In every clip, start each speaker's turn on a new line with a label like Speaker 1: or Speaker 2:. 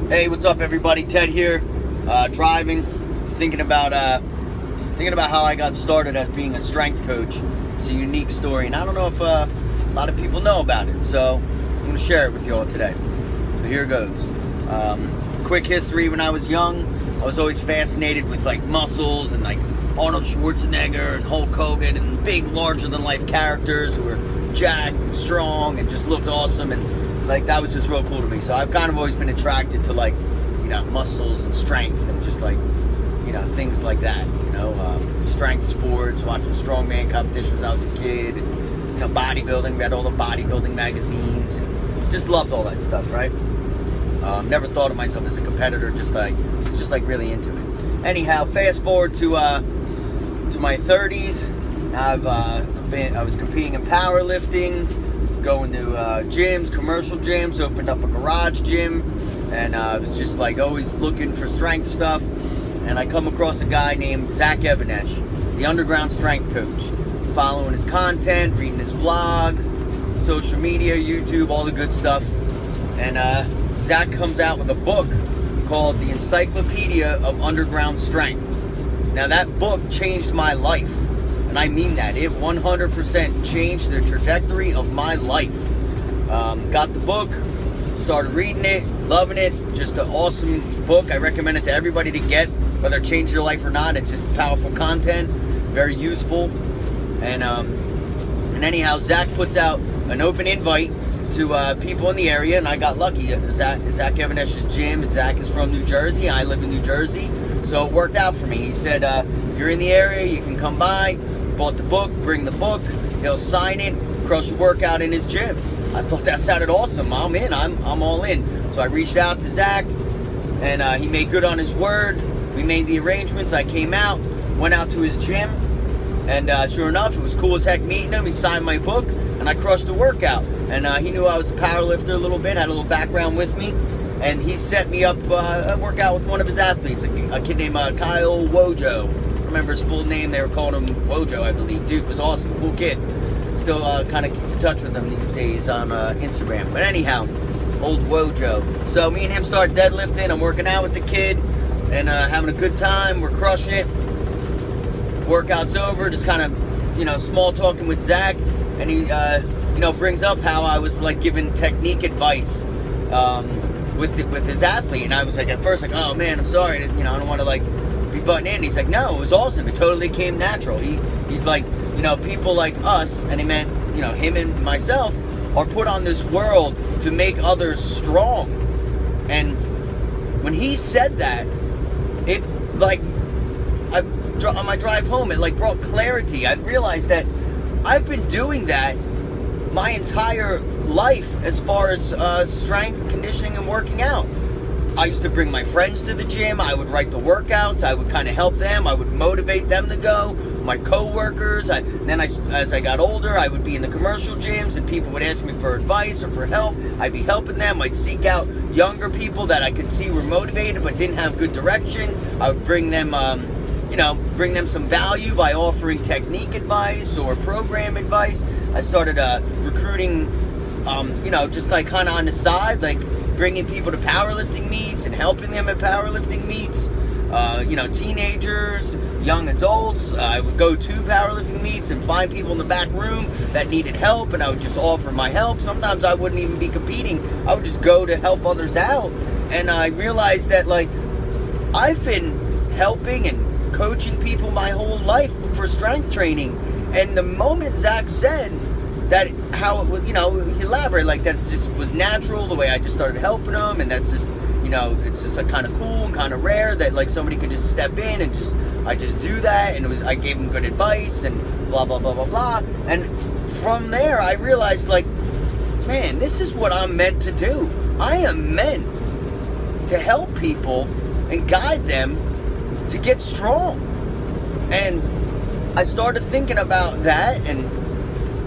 Speaker 1: Hey, what's up, everybody? Ted here, driving, thinking about how I got started as being a strength coach. It's a unique story, and I don't know if a lot of people know about it, so I'm going to share it with you all today. So here goes. Quick history: when I was young, I was always fascinated with like muscles and like Arnold Schwarzenegger and Hulk Hogan and big, larger-than-life characters who were jacked and strong and just looked awesome, and like that was just real cool to me. So I've kind of always been attracted to like, muscles and strength and just like, things like that. Strength sports, watching strongman competitions when I was a kid, and, bodybuilding. Read all the bodybuilding magazines and just loved all that stuff, right? Never thought of myself as a competitor, just really into it. Anyhow, fast forward to my 30s. I was competing in powerlifting, going to gyms, commercial gyms, opened up a garage gym, and I was just like always looking for strength stuff. And I come across a guy named Zach Even-Esh, the underground strength coach, following his content, reading his blog, social media, YouTube, all the good stuff. And Zach comes out with a book called The Encyclopedia of Underground Strength. Now that book changed my life, and I mean that. It 100% changed the trajectory of my life. Got the book, started reading it, loving it. Just an awesome book. I recommend it to everybody to get, whether it changed your life or not. It's just powerful content, very useful. And anyhow, Zach puts out an open invite to people in the area, and I got lucky. Zach Even-Esh's gym, and Zach is from New Jersey. I live in New Jersey, so it worked out for me. He said, if you're in the area, you can come by. Bought the book, bring the book, he'll sign it, crush a workout in his gym. I thought that sounded awesome. I'm in. I'm all in. So I reached out to Zach, and he made good on his word. We made the arrangements. I came out, went out to his gym, and sure enough, it was cool as heck meeting him. He signed my book, and I crushed the workout. And he knew I was a powerlifter a little bit, had a little background with me, and he set me up a workout with one of his athletes, a kid named Kyle Wojo. I remember his full name. They were calling him Wojo, I believe. Dude was awesome, cool kid. Still kind of keep in touch with him these days on Instagram. But anyhow, old Wojo. So me and him start deadlifting. I'm working out with the kid and having a good time. We're crushing it. Workout's over. Just kind of, small talking with Zach, and he, brings up how I was like giving technique advice with his athlete, and I was like at first like, oh man, I'm sorry, I don't want to like be butting in. He's like, no, it was awesome. It totally came natural. He's like, people like us, and he meant, him and myself, are put on this world to make others strong. And when he said that, it like, on my drive home, it like brought clarity. I realized that I've been doing that my entire life as far as strength, conditioning, and working out. I used to bring my friends to the gym. I would write the workouts. I would kind of help them. I would motivate them to go. My co-workers. As I got older, I would be in the commercial gyms, and people would ask me for advice or for help. I'd be helping them. I'd seek out younger people that I could see were motivated but didn't have good direction. I would bring them, bring them some value by offering technique advice or program advice. I started recruiting, just like kind of on the side, like bringing people to powerlifting meets and helping them at powerlifting meets. Teenagers, young adults. I would go to powerlifting meets and find people in the back room that needed help, and I would just offer my help. Sometimes I wouldn't even be competing. I would just go to help others out. And I realized that like I've been helping and coaching people my whole life for strength training. And the moment Zach said that, how it, he elaborated like that, it just was natural the way I just started helping him, and that's just, it's just like kind of cool and kind of rare that like somebody could just step in and I just do that, and I gave him good advice and blah blah blah blah blah. And from there I realized like, man, this is what I'm meant to do. I am meant to help people and guide them to get strong. And I started thinking about that and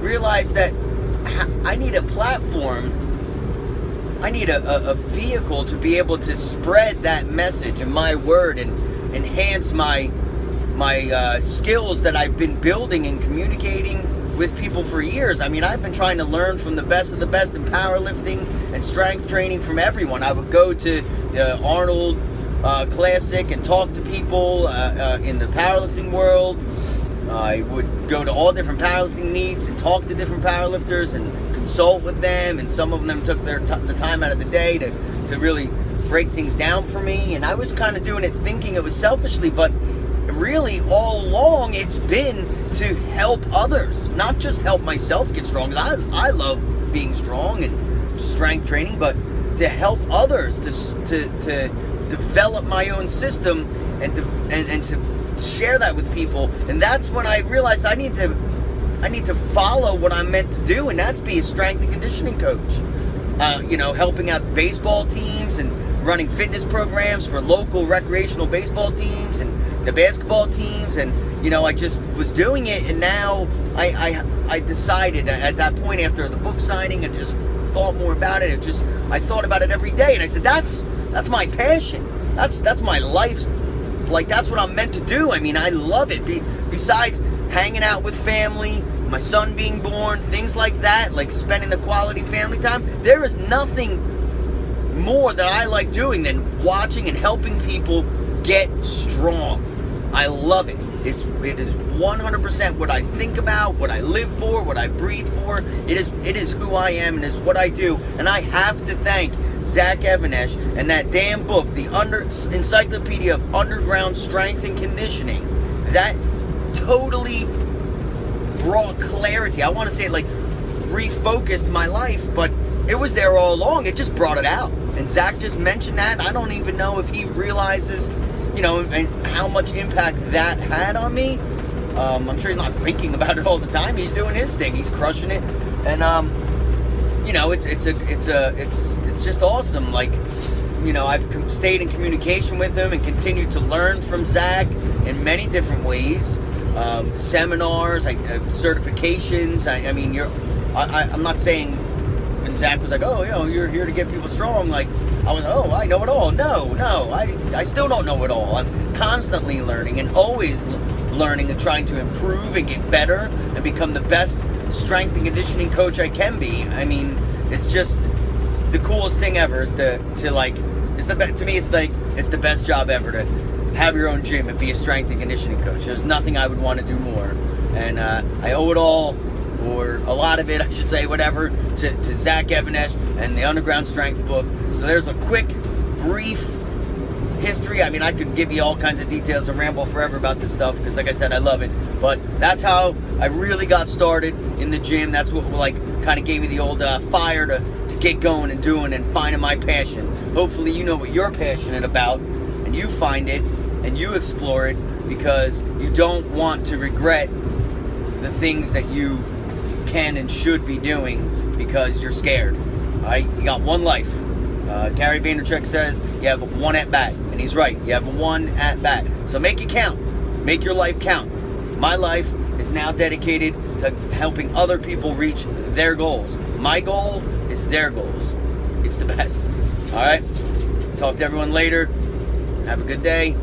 Speaker 1: realized that I need a platform, I need a vehicle to be able to spread that message and my word and enhance my skills that I've been building and communicating with people for years. I mean, I've been trying to learn from the best of the best in powerlifting and strength training from everyone. I would go to the Arnold Classic and talk to people in the powerlifting world. I would go to all different powerlifting meets and talk to different powerlifters and consult with them, and some of them took the time out of the day to really break things down for me. And I was kind of doing it thinking it was selfishly, but really all along it's been to help others, not just help myself get strong. I love being strong and strength training, but to help others to develop my own system and to share that with people. And that's when I realized I need to follow what I'm meant to do, and that's be a strength and conditioning coach. Helping out baseball teams and running fitness programs for local recreational baseball teams and the basketball teams. And I just was doing it, and now I decided at that point, after the book signing, I just thought more about it. I thought about it every day, and I said, that's my passion. That's my life's, like, that's what I'm meant to do. I mean, I love it. Besides hanging out with family, my son being born, things like that, like spending the quality family time, there is nothing more that I like doing than watching and helping people get strong. I love it. It is 100% what I think about, what I live for, what I breathe for. It is who I am, and is what I do. And I have to thank Zach Even-Esh and that damn book, the Encyclopedia of Underground Strength and Conditioning. That totally brought clarity. I want to say it like refocused my life, but it was there all along. It just brought it out. And Zach just mentioned that, and I don't even know if he realizes, and how much impact that had on me. I'm sure he's not thinking about it all the time. He's doing his thing. He's crushing it. And it's just awesome. Like, I've stayed in communication with him and continued to learn from Zach in many different ways. Seminars, certifications. I'm not saying when Zach was like, oh, you're here to get people strong, like, I was, I know it all. No, I still don't know it all. I'm constantly learning and always learning and trying to improve and get better and become the best strength and conditioning coach I can be. I mean, it's just the coolest thing ever is to me, it's the best job ever to have your own gym and be a strength and conditioning coach. There's nothing I would want to do more. And I owe it all, or a lot of it, I should say, whatever, to Zach Even-Esh and the Underground Strength book. So there's a quick, brief history. I mean, I could give you all kinds of details and ramble forever about this stuff because, like I said, I love it. But that's how I really got started in the gym. That's what, kind of gave me the old fire to get going and doing and finding my passion. Hopefully you know what you're passionate about, and you find it and you explore it, because you don't want to regret the things that you can and should be doing because you're scared. All right, you got one life. Gary Vaynerchuk says you have one at bat, and he's right. You have one at bat, so make it count. Make your life count. My life is now dedicated to helping other people reach their goals. My goal is their goals. It's the best. All right. Talk to everyone later. Have a good day.